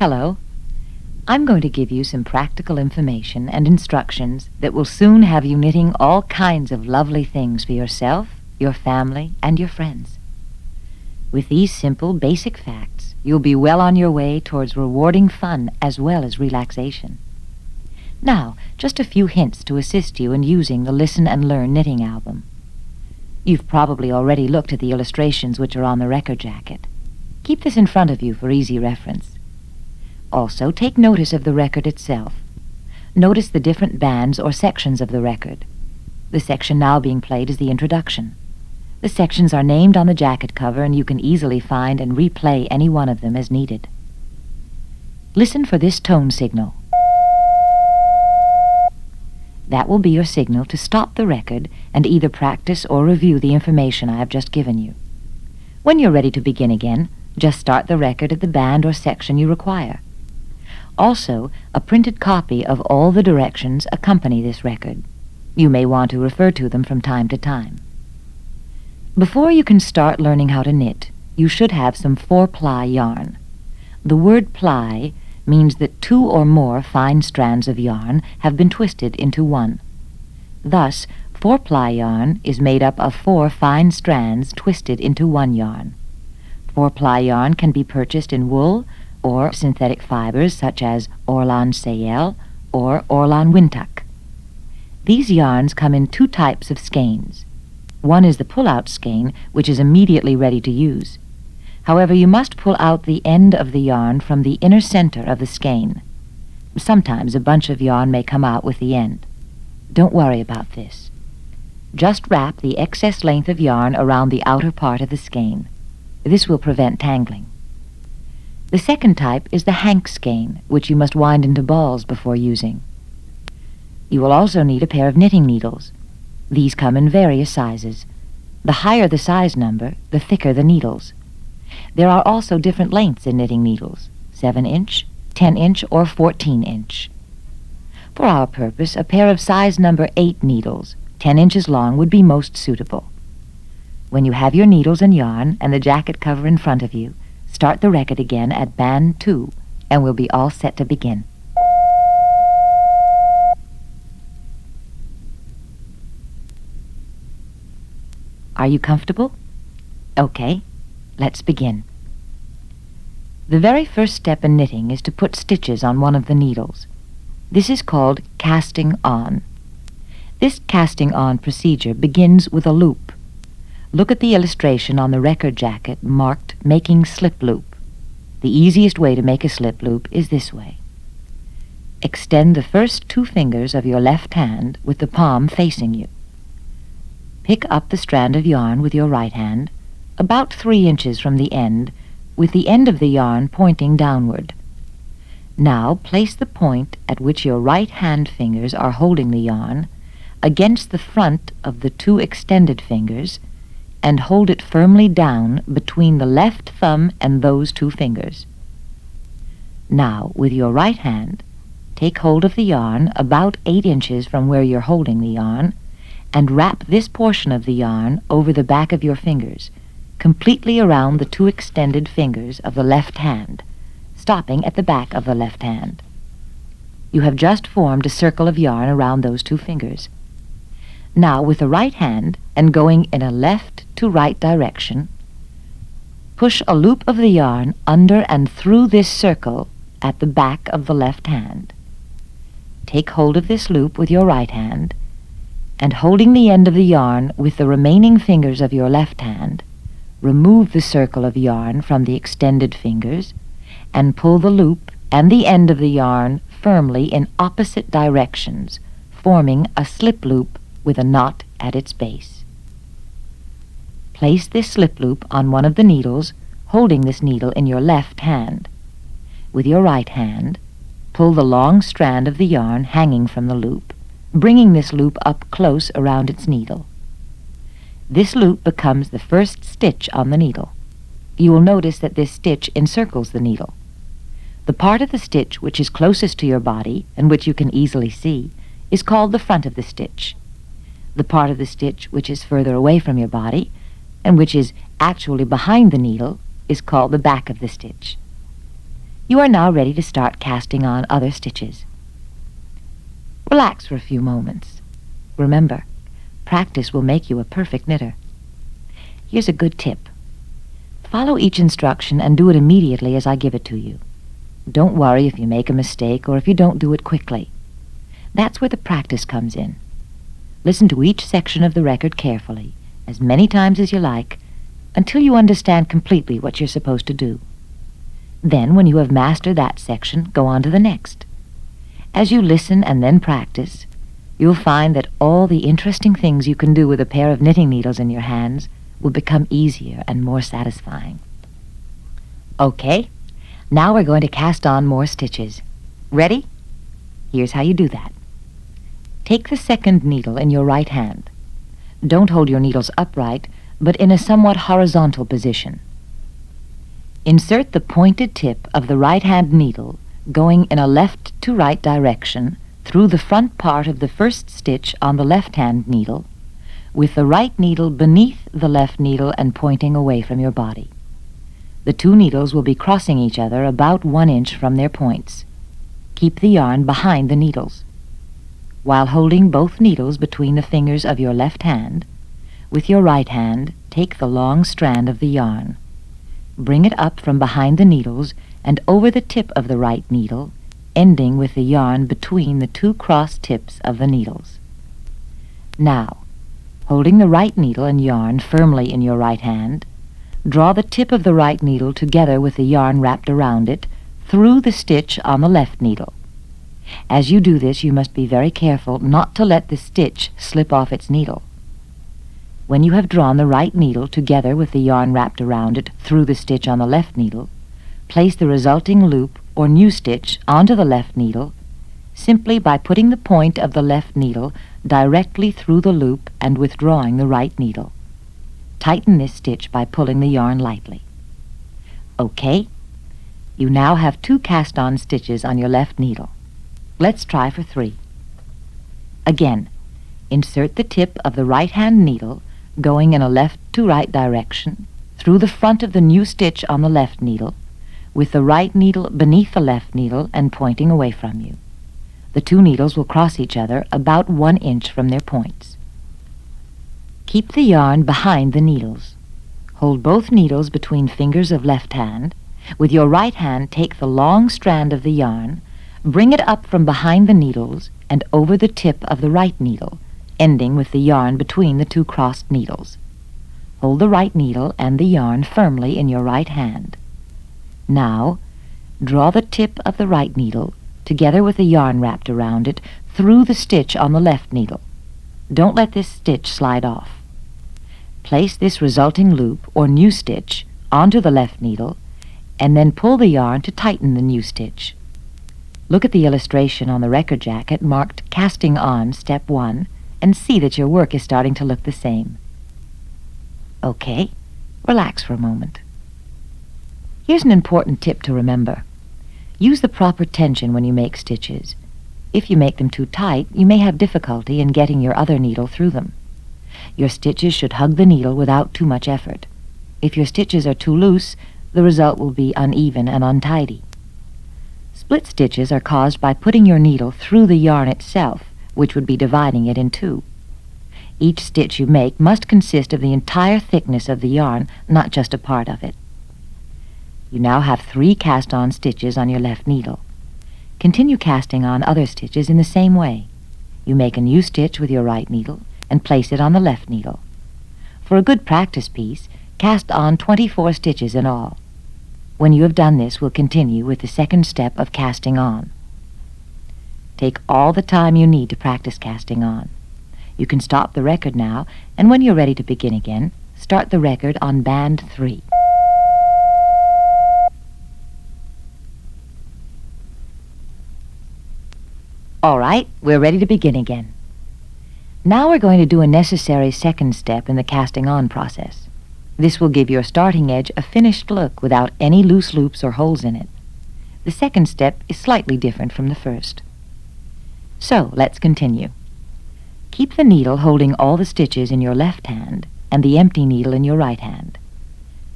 Hello. I'm going to give you some practical information and instructions that will soon have you knitting all kinds of lovely things for yourself, your family, and your friends. With these simple, basic facts, you'll be well on your way towards rewarding fun as well as relaxation. Now, just a few hints to assist you in using the Listen and Learn knitting album. You've probably already looked at the illustrations which are on the record jacket. Keep this in front of you for easy reference. Also, take notice of the record itself. Notice the different bands or sections of the record. The section now being played is the introduction. The sections are named on the jacket cover, and you can easily find and replay any one of them as needed. Listen for this tone signal. That will be your signal to stop the record and either practice or review the information I have just given you. When you're ready to begin again, just start the record at the band or section you require. Also, a printed copy of all the directions accompany this record. You may want to refer to them from time to time. Before you can start learning how to knit, you should have some 4-ply yarn. The word ply means that 2 or more fine strands of yarn have been twisted into one. Thus, 4-ply yarn is made up of 4 fine strands twisted into one yarn. 4-ply yarn can be purchased in wool or synthetic fibers such as Orlan Sayel or Orlan Wintuck. These yarns come in 2 types of skeins. One is the pull-out skein, which is immediately ready to use. However, you must pull out the end of the yarn from the inner center of the skein. Sometimes a bunch of yarn may come out with the end. Don't worry about this. Just wrap the excess length of yarn around the outer part of the skein. This will prevent tangling. The second type is the hank skein, which you must wind into balls before using. You will also need a pair of knitting needles. These come in various sizes. The higher the size number, the thicker the needles. There are also different lengths in knitting needles, 7-inch, 10-inch, or 14-inch. For our purpose, a pair of size number 8 needles, 10 inches long, would be most suitable. When you have your needles and yarn and the jacket cover in front of you, start the record again at band 2, and we'll be all set to begin. Are you comfortable? Okay, let's begin. The very first step in knitting is to put stitches on one of the needles. This is called casting on. This casting on procedure begins with a loop. Look at the illustration on the record jacket marked Making Slip Loop. The easiest way to make a slip loop is this way. Extend the first 2 fingers of your left hand with the palm facing you. Pick up the strand of yarn with your right hand, about 3 inches from the end, with the end of the yarn pointing downward. Now place the point at which your right hand fingers are holding the yarn against the front of the 2 extended fingers and hold it firmly down between the left thumb and those 2 fingers. Now, with your right hand, take hold of the yarn about 8 inches from where you're holding the yarn and wrap this portion of the yarn over the back of your fingers, completely around the 2 extended fingers of the left hand, stopping at the back of the left hand. You have just formed a circle of yarn around those 2 fingers. Now, with the right hand, and going in a left to right direction, push a loop of the yarn under and through this circle at the back of the left hand. Take hold of this loop with your right hand, and holding the end of the yarn with the remaining fingers of your left hand, remove the circle of yarn from the extended fingers and pull the loop and the end of the yarn firmly in opposite directions, forming a slip loop with a knot at its base. Place this slip loop on one of the needles, holding this needle in your left hand. With your right hand, pull the long strand of the yarn hanging from the loop, bringing this loop up close around its needle. This loop becomes the first stitch on the needle. You will notice that this stitch encircles the needle. The part of the stitch which is closest to your body, and which you can easily see, is called the front of the stitch. The part of the stitch which is further away from your body, and which is actually behind the needle, is called the back of the stitch. You are now ready to start casting on other stitches. Relax for a few moments. Remember, practice will make you a perfect knitter. Here's a good tip. Follow each instruction and do it immediately as I give it to you. Don't worry if you make a mistake or if you don't do it quickly. That's where the practice comes in. Listen to each section of the record carefully, as many times as you like, until you understand completely what you're supposed to do. Then, when you have mastered that section, go on to the next. As you listen and then practice, you'll find that all the interesting things you can do with a pair of knitting needles in your hands will become easier and more satisfying. Okay, now we're going to cast on more stitches. Ready? Here's how you do that. Take the second needle in your right hand. Don't hold your needles upright, but in a somewhat horizontal position. Insert the pointed tip of the right-hand needle going in a left-to-right direction through the front part of the first stitch on the left-hand needle, with the right needle beneath the left needle and pointing away from your body. The two needles will be crossing each other about 1 inch from their points. Keep the yarn behind the needles. While holding both needles between the fingers of your left hand, with your right hand, take the long strand of the yarn. Bring it up from behind the needles and over the tip of the right needle, ending with the yarn between the two cross tips of the needles. Now, holding the right needle and yarn firmly in your right hand, draw the tip of the right needle together with the yarn wrapped around it through the stitch on the left needle. As you do this, you must be very careful not to let the stitch slip off its needle. When you have drawn the right needle together with the yarn wrapped around it through the stitch on the left needle, place the resulting loop or new stitch onto the left needle simply by putting the point of the left needle directly through the loop and withdrawing the right needle. Tighten this stitch by pulling the yarn lightly. Okay, you now have 2 cast-on stitches on your left needle. Let's try for 3. Again, insert the tip of the right-hand needle going in a left-to-right direction through the front of the new stitch on the left needle, with the right needle beneath the left needle and pointing away from you. The two needles will cross each other about 1 inch from their points. Keep the yarn behind the needles. Hold both needles between fingers of left hand. With your right hand, take the long strand of the yarn, bring it up from behind the needles and over the tip of the right needle, ending with the yarn between the two crossed needles. Hold the right needle and the yarn firmly in your right hand. Now, draw the tip of the right needle, together with the yarn wrapped around it, through the stitch on the left needle. Don't let this stitch slide off. Place this resulting loop, or new stitch, onto the left needle, and then pull the yarn to tighten the new stitch. Look at the illustration on the record jacket marked Casting On Step 1 and see that your work is starting to look the same. Okay, relax for a moment. Here's an important tip to remember. Use the proper tension when you make stitches. If you make them too tight, you may have difficulty in getting your other needle through them. Your stitches should hug the needle without too much effort. If your stitches are too loose, the result will be uneven and untidy. Split stitches are caused by putting your needle through the yarn itself, which would be dividing it in two. Each stitch you make must consist of the entire thickness of the yarn, not just a part of it. You now have 3 cast-on stitches on your left needle. Continue casting on other stitches in the same way. You make a new stitch with your right needle and place it on the left needle. For a good practice piece, cast on 24 stitches in all. When you have done this, we'll continue with the second step of casting on. Take all the time you need to practice casting on. You can stop the record now, and when you're ready to begin again, start the record on band 3. All right, we're ready to begin again. Now we're going to do a necessary second step in the casting on process. This will give your starting edge a finished look without any loose loops or holes in it. The second step is slightly different from the first. So, let's continue. Keep the needle holding all the stitches in your left hand and the empty needle in your right hand.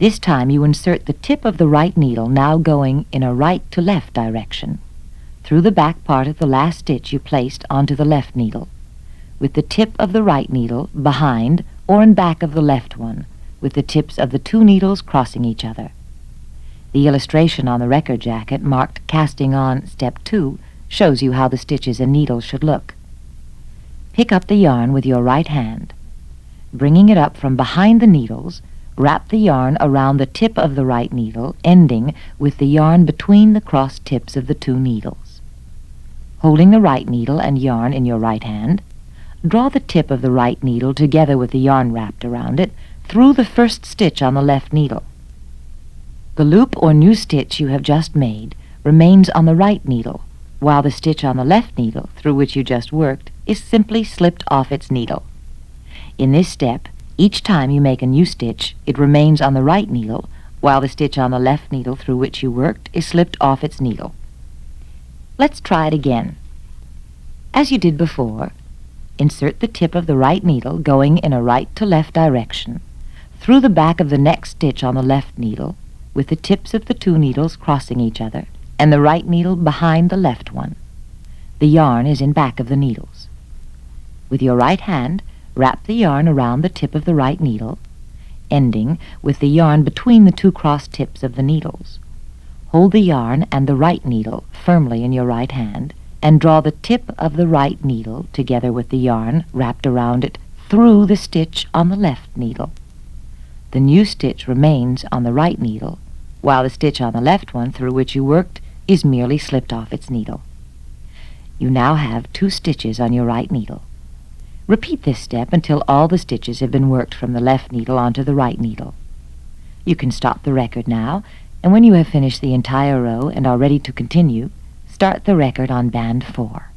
This time you insert the tip of the right needle, now going in a right to left direction, through the back part of the last stitch you placed onto the left needle, with the tip of the right needle behind or in back of the left one, with the tips of the two needles crossing each other. The illustration on the record jacket marked Casting On Step 2 shows you how the stitches and needles should look. Pick up the yarn with your right hand. Bringing it up from behind the needles, wrap the yarn around the tip of the right needle, ending with the yarn between the crossed tips of the two needles. Holding the right needle and yarn in your right hand, draw the tip of the right needle together with the yarn wrapped around it through the first stitch on the left needle. The loop or new stitch you have just made remains on the right needle, while the stitch on the left needle, through which you just worked, is simply slipped off its needle. In this step, each time you make a new stitch, it remains on the right needle, while the stitch on the left needle through which you worked is slipped off its needle. Let's try it again. As you did before, insert the tip of the right needle going in a right to left direction through the back of the next stitch on the left needle, with the tips of the two needles crossing each other and the right needle behind the left one. The yarn is in back of the needles. With your right hand, wrap the yarn around the tip of the right needle, ending with the yarn between the two crossed tips of the needles. Hold the yarn and the right needle firmly in your right hand and draw the tip of the right needle together with the yarn wrapped around it through the stitch on the left needle. The new stitch remains on the right needle, while the stitch on the left one through which you worked is merely slipped off its needle. You now have 2 stitches on your right needle. Repeat this step until all the stitches have been worked from the left needle onto the right needle. You can stop the record now, and when you have finished the entire row and are ready to continue, start the record on band 4.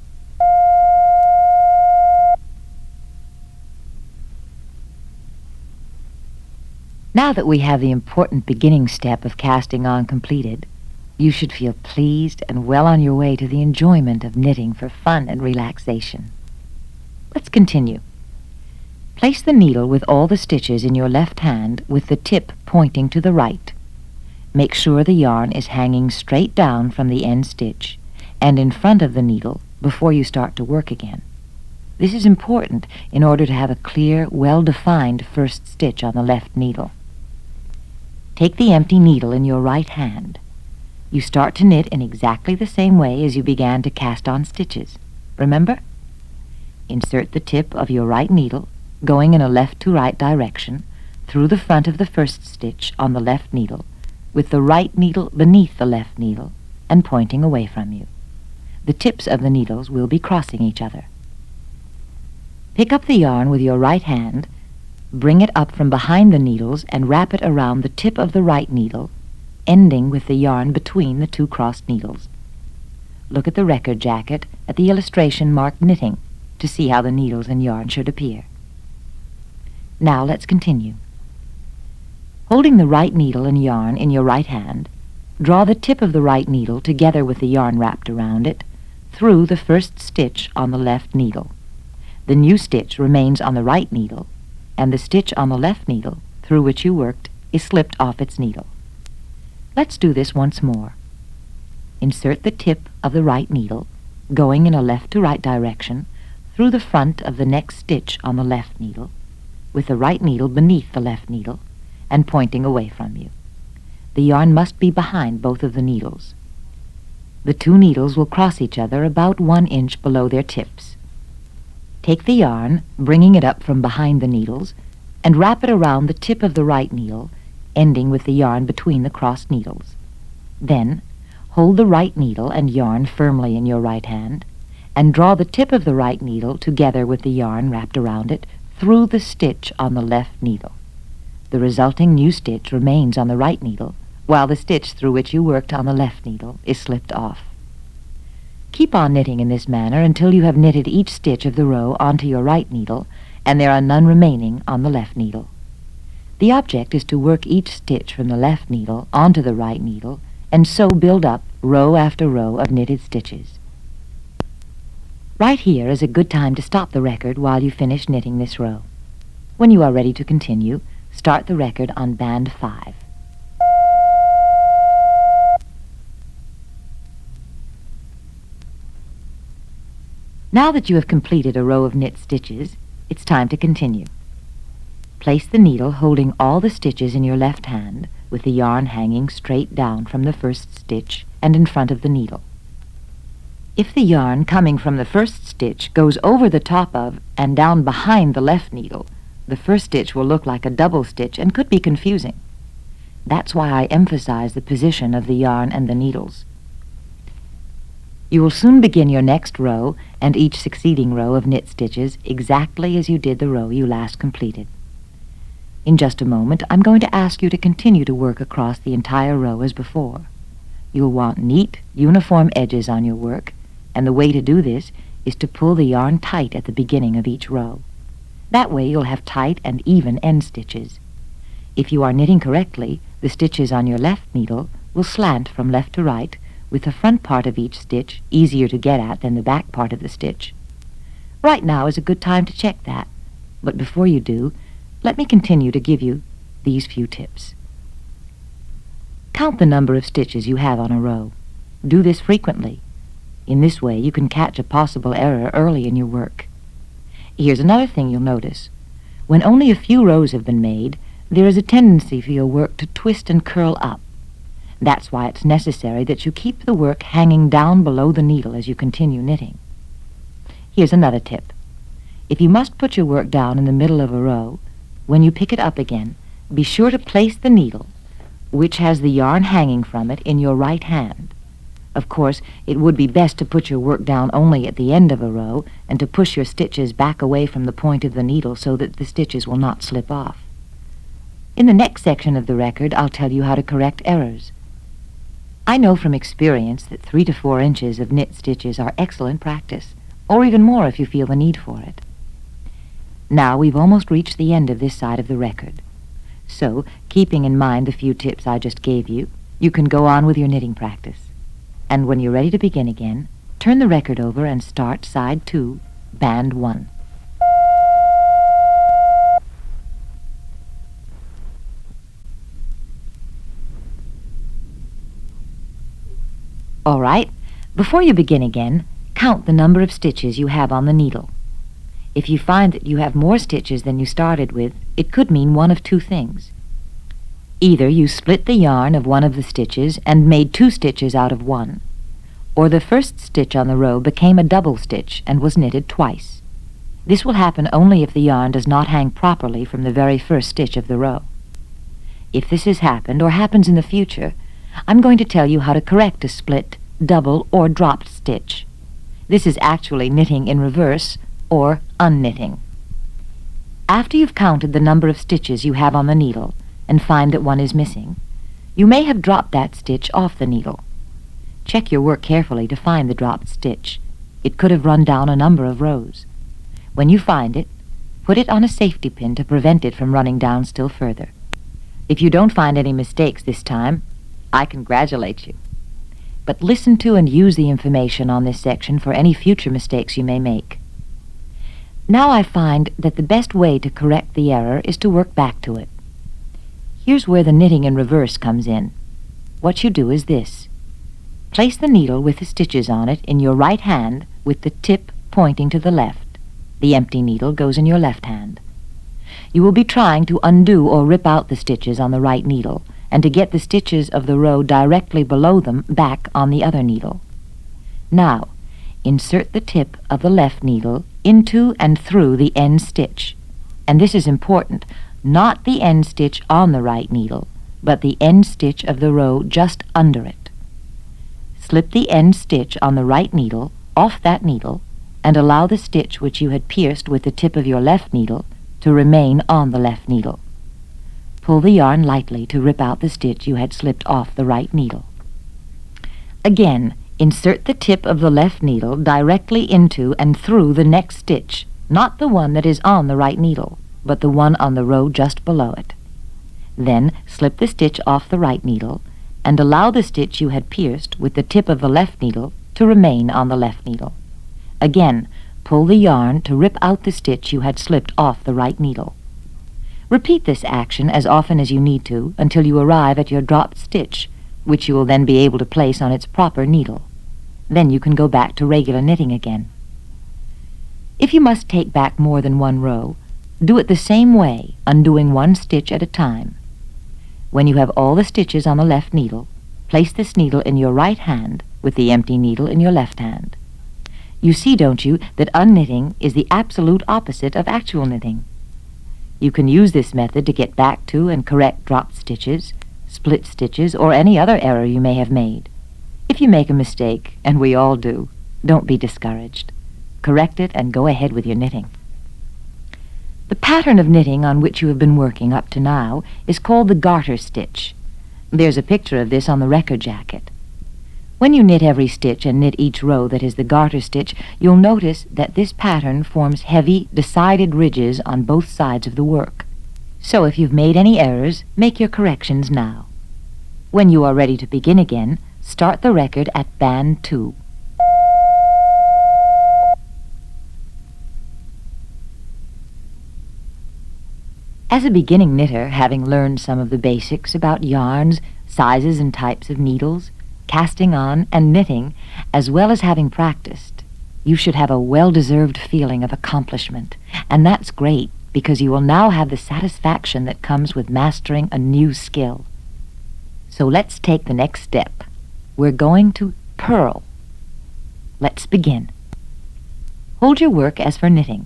Now that we have the important beginning step of casting on completed, you should feel pleased and well on your way to the enjoyment of knitting for fun and relaxation. Let's continue. Place the needle with all the stitches in your left hand with the tip pointing to the right. Make sure the yarn is hanging straight down from the end stitch and in front of the needle before you start to work again. This is important in order to have a clear, well-defined first stitch on the left needle. Take the empty needle in your right hand. You start to knit in exactly the same way as you began to cast on stitches. Remember? Insert the tip of your right needle, going in a left to right direction, through the front of the first stitch on the left needle, with the right needle beneath the left needle and pointing away from you. The tips of the needles will be crossing each other. Pick up the yarn with your right hand, bring it up from behind the needles and wrap it around the tip of the right needle, ending with the yarn between the two crossed needles. Look at the record jacket at the illustration marked knitting to see how the needles and yarn should appear. Now let's continue. Holding the right needle and yarn in your right hand, draw the tip of the right needle together with the yarn wrapped around it through the first stitch on the left needle. The new stitch remains on the right needle, and the stitch on the left needle, through which you worked, is slipped off its needle. Let's do this once more. Insert the tip of the right needle, going in a left to right direction, through the front of the next stitch on the left needle, with the right needle beneath the left needle, and pointing away from you. The yarn must be behind both of the needles. The two needles will cross each other about 1 inch below their tips. Take the yarn, bringing it up from behind the needles, and wrap it around the tip of the right needle, ending with the yarn between the crossed needles. Then, hold the right needle and yarn firmly in your right hand, and draw the tip of the right needle together with the yarn wrapped around it through the stitch on the left needle. The resulting new stitch remains on the right needle, while the stitch through which you worked on the left needle is slipped off. Keep on knitting in this manner until you have knitted each stitch of the row onto your right needle, and there are none remaining on the left needle. The object is to work each stitch from the left needle onto the right needle, and so build up row after row of knitted stitches. Right here is a good time to stop the record while you finish knitting this row. When you are ready to continue, start the record on band 5. Now that you have completed a row of knit stitches, it's time to continue. Place the needle holding all the stitches in your left hand with the yarn hanging straight down from the first stitch and in front of the needle. If the yarn coming from the first stitch goes over the top of and down behind the left needle, the first stitch will look like a double stitch and could be confusing. That's why I emphasize the position of the yarn and the needles. You will soon begin your next row and each succeeding row of knit stitches exactly as you did the row you last completed. In just a moment, I'm going to ask you to continue to work across the entire row as before. You'll want neat, uniform edges on your work, and the way to do this is to pull the yarn tight at the beginning of each row. That way you'll have tight and even end stitches. If you are knitting correctly, the stitches on your left needle will slant from left to right, with the front part of each stitch easier to get at than the back part of the stitch. Right now is a good time to check that, but before you do, let me continue to give you these few tips. Count the number of stitches you have on a row. Do this frequently. In this way, you can catch a possible error early in your work. Here's another thing you'll notice. When only a few rows have been made, there is a tendency for your work to twist and curl up. That's why it's necessary that you keep the work hanging down below the needle as you continue knitting. Here's another tip. If you must put your work down in the middle of a row, when you pick it up again, be sure to place the needle, which has the yarn hanging from it, in your right hand. Of course, it would be best to put your work down only at the end of a row and to push your stitches back away from the point of the needle so that the stitches will not slip off. In the next section of the record, I'll tell you how to correct errors. I know from experience that 3 to 4 inches of knit stitches are excellent practice, or even more if you feel the need for it. Now we've almost reached the end of this side of the record. So, keeping in mind the few tips I just gave you, you can go on with your knitting practice. And when you're ready to begin again, turn the record over and start side 2, band 1. All right, before you begin again, count the number of stitches you have on the needle. If you find that you have more stitches than you started with, it could mean one of two things. Either you split the yarn of one of the stitches and made 2 stitches out of one, or the first stitch on the row became a double stitch and was knitted twice. This will happen only if the yarn does not hang properly from the very first stitch of the row. If this has happened or happens in the future, I'm going to tell you how to correct a split, double, or dropped stitch. This is actually knitting in reverse, or unknitting. After you've counted the number of stitches you have on the needle and find that one is missing, you may have dropped that stitch off the needle. Check your work carefully to find the dropped stitch. It could have run down a number of rows. When you find it, put it on a safety pin to prevent it from running down still further. If you don't find any mistakes this time, I congratulate you. But listen to and use the information on this section for any future mistakes you may make. Now I find that the best way to correct the error is to work back to it. Here's where the knitting in reverse comes in. What you do is this. Place the needle with the stitches on it in your right hand with the tip pointing to the left. The empty needle goes in your left hand. You will be trying to undo or rip out the stitches on the right needle and to get the stitches of the row directly below them back on the other needle. Now, insert the tip of the left needle into and through the end stitch. And this is important, not the end stitch on the right needle, but the end stitch of the row just under it. Slip the end stitch on the right needle off that needle and allow the stitch which you had pierced with the tip of your left needle to remain on the left needle. Pull the yarn lightly to rip out the stitch you had slipped off the right needle. Again, insert the tip of the left needle directly into and through the next stitch, not the one that is on the right needle, but the one on the row just below it. Then slip the stitch off the right needle and allow the stitch you had pierced with the tip of the left needle to remain on the left needle. Again, pull the yarn to rip out the stitch you had slipped off the right needle. Repeat this action as often as you need to until you arrive at your dropped stitch, which you will then be able to place on its proper needle. Then you can go back to regular knitting again. If you must take back more than one row, do it the same way, undoing one stitch at a time. When you have all the stitches on the left needle, place this needle in your right hand with the empty needle in your left hand. You see, don't you, that unknitting is the absolute opposite of actual knitting. You can use this method to get back to and correct dropped stitches, split stitches, or any other error you may have made. If you make a mistake, and we all do, don't be discouraged. Correct it and go ahead with your knitting. The pattern of knitting on which you have been working up to now is called the garter stitch. There's a picture of this on the record jacket. When you knit every stitch and knit each row that is the garter stitch, you'll notice that this pattern forms heavy, decided ridges on both sides of the work. So if you've made any errors, make your corrections now. When you are ready to begin again, start the record at band 2. As a beginning knitter, having learned some of the basics about yarns, sizes and types of needles, casting on and knitting, as well as having practiced, you should have a well-deserved feeling of accomplishment. And that's great, because you will now have the satisfaction that comes with mastering a new skill. So let's take the next step. We're going to purl. Let's begin. Hold your work as for knitting.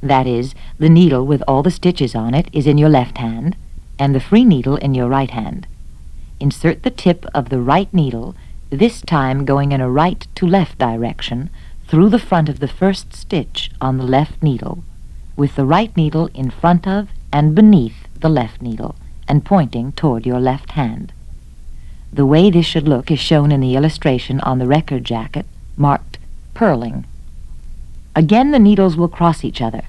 That is, the needle with all the stitches on it is in your left hand, and the free needle in your right hand. Insert the tip of the right needle, this time going in a right to left direction, through the front of the first stitch on the left needle, with the right needle in front of and beneath the left needle, and pointing toward your left hand. The way this should look is shown in the illustration on the record jacket, marked purling. Again, the needles will cross each other.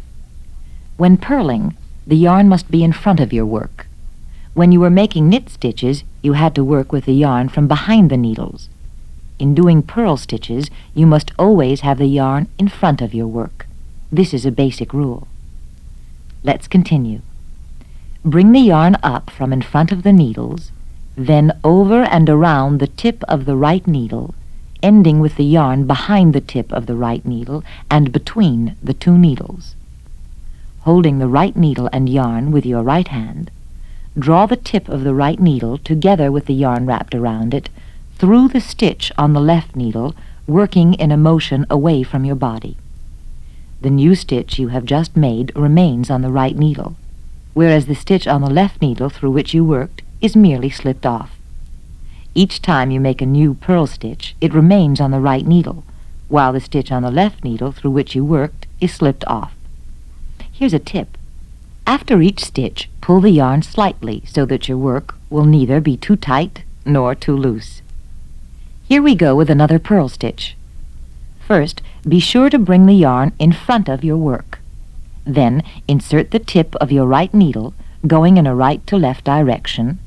When purling, the yarn must be in front of your work. When you were making knit stitches, you had to work with the yarn from behind the needles. In doing purl stitches, you must always have the yarn in front of your work. This is a basic rule. Let's continue. Bring the yarn up from in front of the needles, then over and around the tip of the right needle, ending with the yarn behind the tip of the right needle and between the two needles. Holding the right needle and yarn with your right hand, draw the tip of the right needle together with the yarn wrapped around it through the stitch on the left needle, working in a motion away from your body. The new stitch you have just made remains on the right needle, whereas the stitch on the left needle through which you worked is merely slipped off. Each time you make a new purl stitch, it remains on the right needle, while the stitch on the left needle through which you worked is slipped off. Here's a tip. After each stitch, pull the yarn slightly so that your work will neither be too tight nor too loose. Here we go with another purl stitch. First, be sure to bring the yarn in front of your work. Then, insert the tip of your right needle, going in a right to left direction,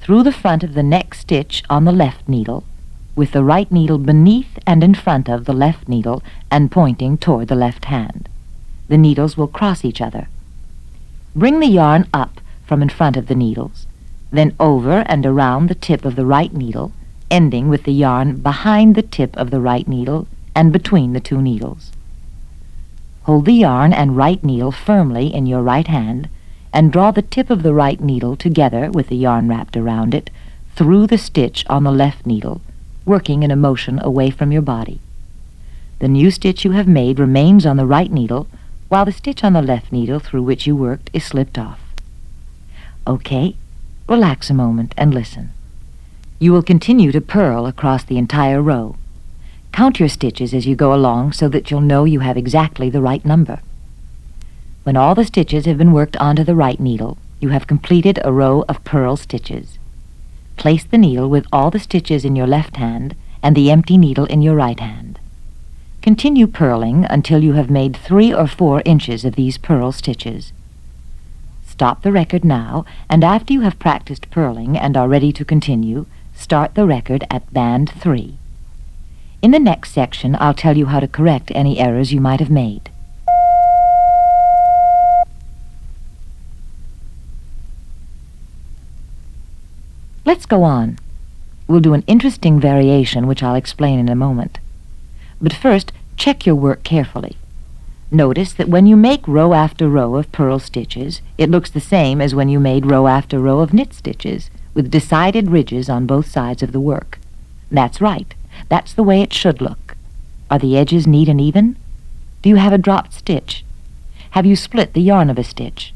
through the front of the next stitch on the left needle, with the right needle beneath and in front of the left needle and pointing toward the left hand. The needles will cross each other. Bring the yarn up from in front of the needles, then over and around the tip of the right needle, ending with the yarn behind the tip of the right needle and between the two needles. Hold the yarn and right needle firmly in your right hand and draw the tip of the right needle together with the yarn wrapped around it through the stitch on the left needle, working in a motion away from your body. The new stitch you have made remains on the right needle, while the stitch on the left needle through which you worked is slipped off. Okay, relax a moment and listen. You will continue to purl across the entire row. Count your stitches as you go along so that you'll know you have exactly the right number. When all the stitches have been worked onto the right needle, you have completed a row of purl stitches. Place the needle with all the stitches in your left hand and the empty needle in your right hand. Continue purling until you have made 3 or 4 inches of these purl stitches. Stop the record now, and after you have practiced purling and are ready to continue, start the record at band 3. In the next section, I'll tell you how to correct any errors you might have made. Let's go on. We'll do an interesting variation which I'll explain in a moment. But first, check your work carefully. Notice that when you make row after row of purl stitches, it looks the same as when you made row after row of knit stitches, with decided ridges on both sides of the work. That's right. That's the way it should look. Are the edges neat and even? Do you have a dropped stitch? Have you split the yarn of a stitch?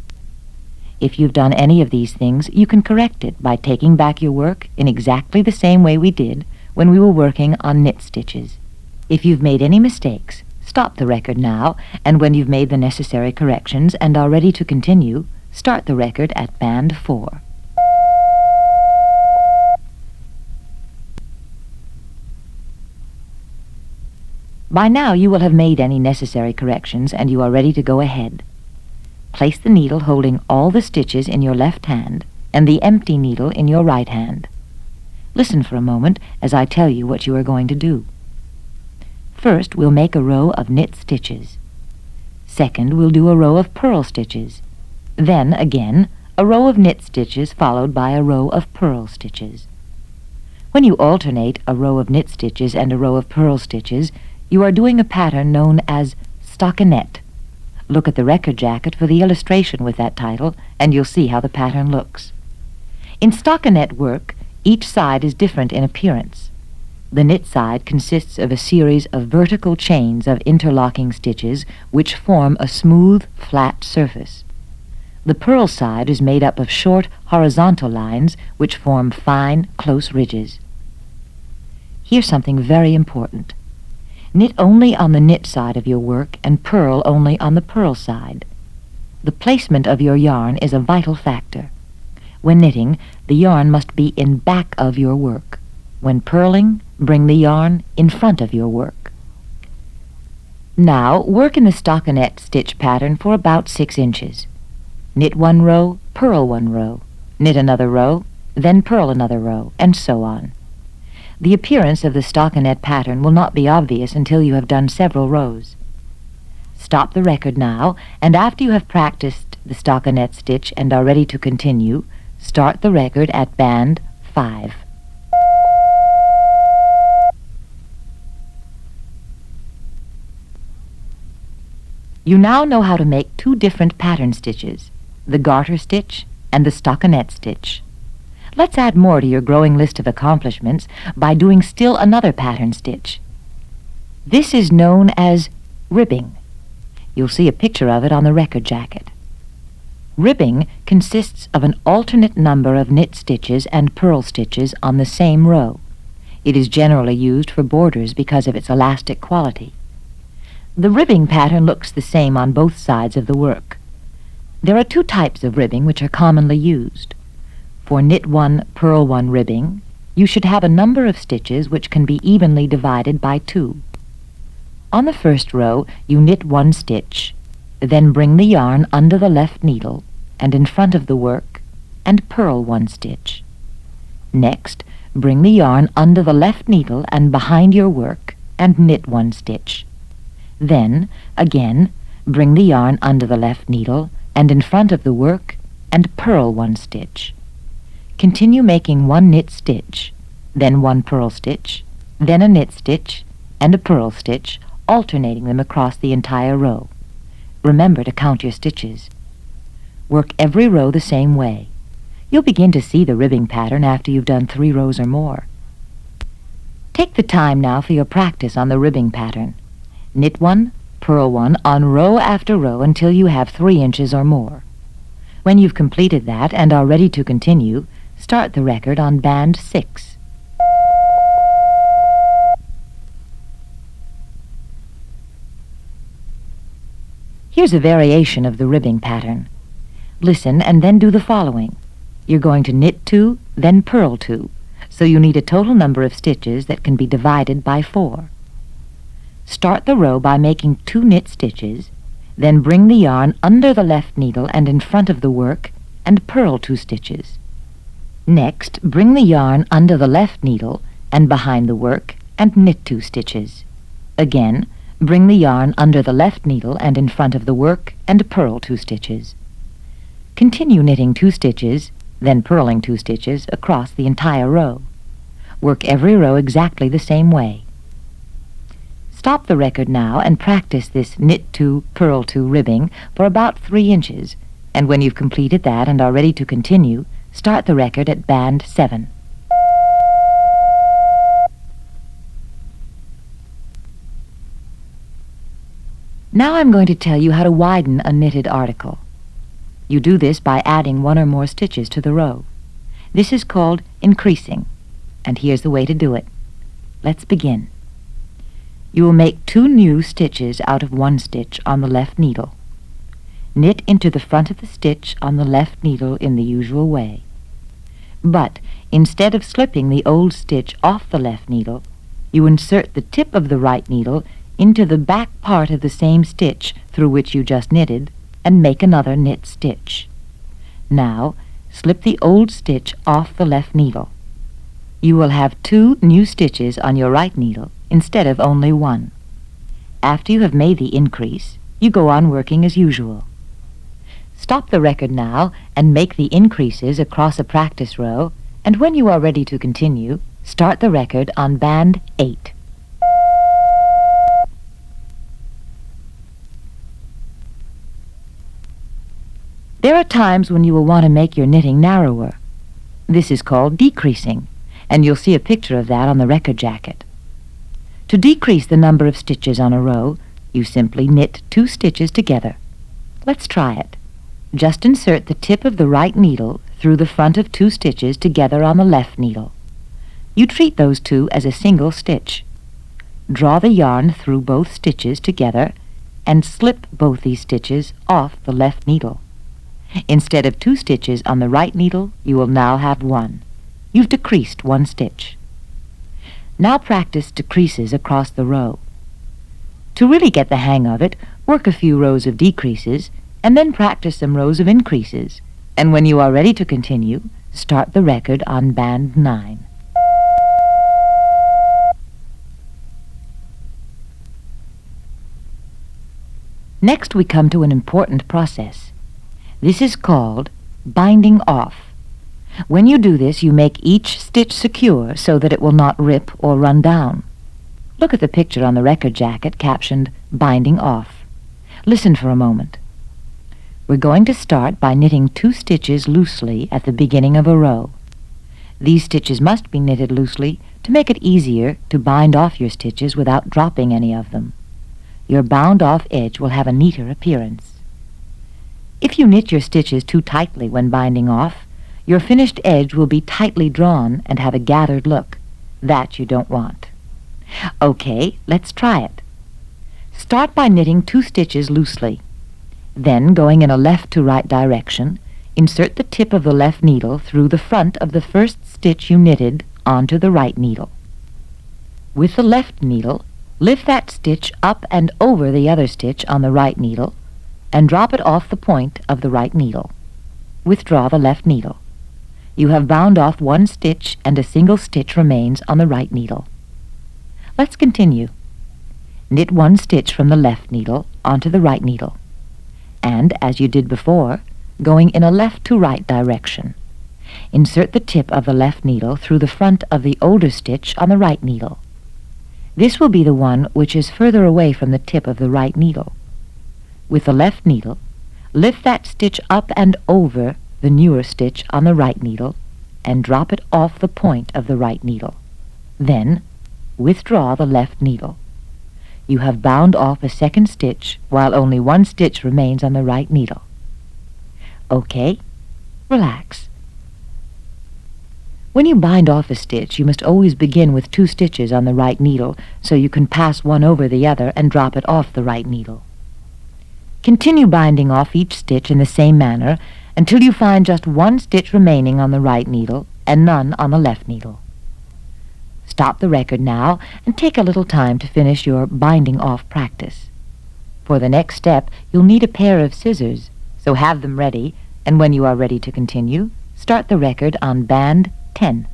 If you've done any of these things, you can correct it by taking back your work in exactly the same way we did when we were working on knit stitches. If you've made any mistakes, stop the record now, and when you've made the necessary corrections and are ready to continue, start the record at band 4. By now you will have made any necessary corrections and you are ready to go ahead. Place the needle holding all the stitches in your left hand and the empty needle in your right hand. Listen for a moment as I tell you what you are going to do. First, we'll make a row of knit stitches. Second, we'll do a row of purl stitches. Then, again, a row of knit stitches followed by a row of purl stitches. When you alternate a row of knit stitches and a row of purl stitches, you are doing a pattern known as stockinette. Look at the record jacket for the illustration with that title, and you'll see how the pattern looks. In stockinette work, each side is different in appearance. The knit side consists of a series of vertical chains of interlocking stitches which form a smooth, flat surface. The purl side is made up of short, horizontal lines which form fine, close ridges. Here's something very important. Knit only on the knit side of your work and purl only on the purl side. The placement of your yarn is a vital factor. When knitting, the yarn must be in back of your work. When purling, bring the yarn in front of your work. Now, work in the stockinette stitch pattern for about 6 inches. Knit one row, purl one row, knit another row, then purl another row, and so on. The appearance of the stockinette pattern will not be obvious until you have done several rows. Stop the record now, and after you have practiced the stockinette stitch and are ready to continue, start the record at band 5. You now know how to make 2 different pattern stitches, the garter stitch and the stockinette stitch. Let's add more to your growing list of accomplishments by doing still another pattern stitch. This is known as ribbing. You'll see a picture of it on the record jacket. Ribbing consists of an alternate number of knit stitches and purl stitches on the same row. It is generally used for borders because of its elastic quality. The ribbing pattern looks the same on both sides of the work. There are 2 types of ribbing which are commonly used. For knit 1, purl 1 ribbing, you should have a number of stitches which can be evenly divided by 2. On the first row, you knit 1 stitch, then bring the yarn under the left needle and in front of the work and purl 1 stitch. Next, bring the yarn under the left needle and behind your work and knit 1 stitch. Then, again, bring the yarn under the left needle and in front of the work and purl 1 stitch. Continue making 1 knit stitch, then 1 purl stitch, then a knit stitch and a purl stitch, alternating them across the entire row. Remember to count your stitches. Work every row the same way. You'll begin to see the ribbing pattern after you've done 3 rows or more. Take the time now for your practice on the ribbing pattern. Knit 1, purl 1 on row after row until you have 3 inches or more. When you've completed that and are ready to continue, start the record on band 6. Here's a variation of the ribbing pattern. Listen and then do the following. You're going to knit 2, then purl 2, so you need a total number of stitches that can be divided by 4. Start the row by making 2 knit stitches, then bring the yarn under the left needle and in front of the work and purl 2 stitches. Next, bring the yarn under the left needle and behind the work and knit 2 stitches. Again, bring the yarn under the left needle and in front of the work and purl 2 stitches. Continue knitting 2 stitches, then purling 2 stitches across the entire row. Work every row exactly the same way. Stop the record now and practice this knit to, purl to ribbing for about 3 inches, and when you've completed that and are ready to continue, start the record at band 7. Now I'm going to tell you how to widen a knitted article. You do this by adding 1 or more stitches to the row. This is called increasing, and here's the way to do it. Let's begin. You will make 2 new stitches out of 1 stitch on the left needle. Knit into the front of the stitch on the left needle in the usual way. But instead of slipping the old stitch off the left needle, you insert the tip of the right needle into the back part of the same stitch through which you just knitted and make another knit stitch. Now, slip the old stitch off the left needle. You will have 2 new stitches on your right needle instead of only 1. After you have made the increase, you go on working as usual. Stop the record now and make the increases across a practice row, and when you are ready to continue, start the record on band 8. There are times when you will want to make your knitting narrower. This is called decreasing, and you'll see a picture of that on the record jacket. To decrease the number of stitches on a row, you simply knit 2 stitches together. Let's try it. Just insert the tip of the right needle through the front of 2 stitches together on the left needle. You treat those 2 as a single stitch. Draw the yarn through both stitches together and slip both these stitches off the left needle. Instead of 2 stitches on the right needle, you will now have 1. You've decreased 1 stitch. Now practice decreases across the row. To really get the hang of it, work a few rows of decreases and then practice some rows of increases. And when you are ready to continue, start the record on band 9. Next we come to an important process. This is called binding off. When you do this, you make each stitch secure so that it will not rip or run down. Look at the picture on the record jacket captioned binding off. Listen for a moment. We're going to start by knitting 2 stitches loosely at the beginning of a row. These stitches must be knitted loosely to make it easier to bind off your stitches without dropping any of them. Your bound-off edge will have a neater appearance. If you knit your stitches too tightly when binding off, your finished edge will be tightly drawn and have a gathered look. That you don't want. Okay, let's try it. Start by knitting 2 stitches loosely. Then, going in a left to right direction, insert the tip of the left needle through the front of the first stitch you knitted onto the right needle. With the left needle, lift that stitch up and over the other stitch on the right needle and drop it off the point of the right needle. Withdraw the left needle. You have bound off 1 stitch and a single stitch remains on the right needle. Let's continue. Knit 1 stitch from the left needle onto the right needle. And, as you did before, going in a left to right direction, insert the tip of the left needle through the front of the older stitch on the right needle. This will be the one which is further away from the tip of the right needle. With the left needle, lift that stitch up and over the newer stitch on the right needle and drop it off the point of the right needle. Then, withdraw the left needle. You have bound off a second stitch while only 1 stitch remains on the right needle. Okay, relax. When you bind off a stitch, you must always begin with 2 stitches on the right needle so you can pass one over the other and drop it off the right needle. Continue binding off each stitch in the same manner until you find just 1 stitch remaining on the right needle and none on the left needle. Stop the record now and take a little time to finish your binding off practice. For the next step, you'll need a pair of scissors, so have them ready, and when you are ready to continue, start the record on band 10.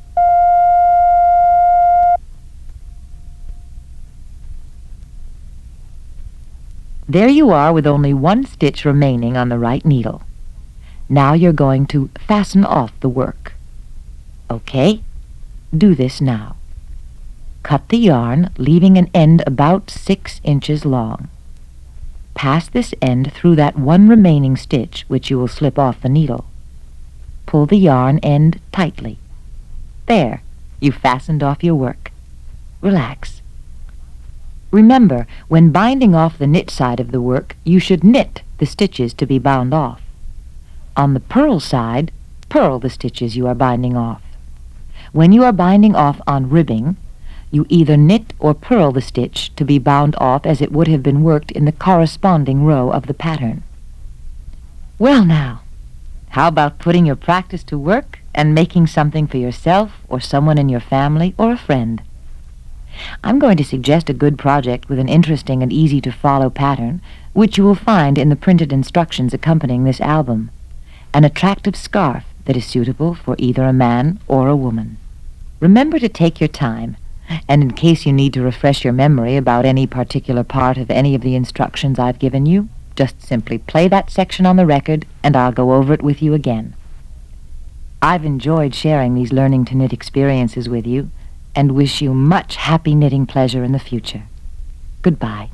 There you are with only 1 stitch remaining on the right needle. Now you're going to fasten off the work. Okay? Do this now. Cut the yarn, leaving an end about 6 inches long. Pass this end through that one remaining stitch, which you will slip off the needle. Pull the yarn end tightly. There, you've fastened off your work. Relax. Remember, when binding off the knit side of the work, you should knit the stitches to be bound off. On the purl side, purl the stitches you are binding off. When you are binding off on ribbing, you either knit or purl the stitch to be bound off as it would have been worked in the corresponding row of the pattern. Well now, how about putting your practice to work and making something for yourself or someone in your family or a friend? I'm going to suggest a good project with an interesting and easy-to-follow pattern, which you will find in the printed instructions accompanying this album, an attractive scarf that is suitable for either a man or a woman. Remember to take your time, and in case you need to refresh your memory about any particular part of any of the instructions I've given you, just simply play that section on the record and I'll go over it with you again. I've enjoyed sharing these learning to knit experiences with you and wish you much happy knitting pleasure in the future. Goodbye.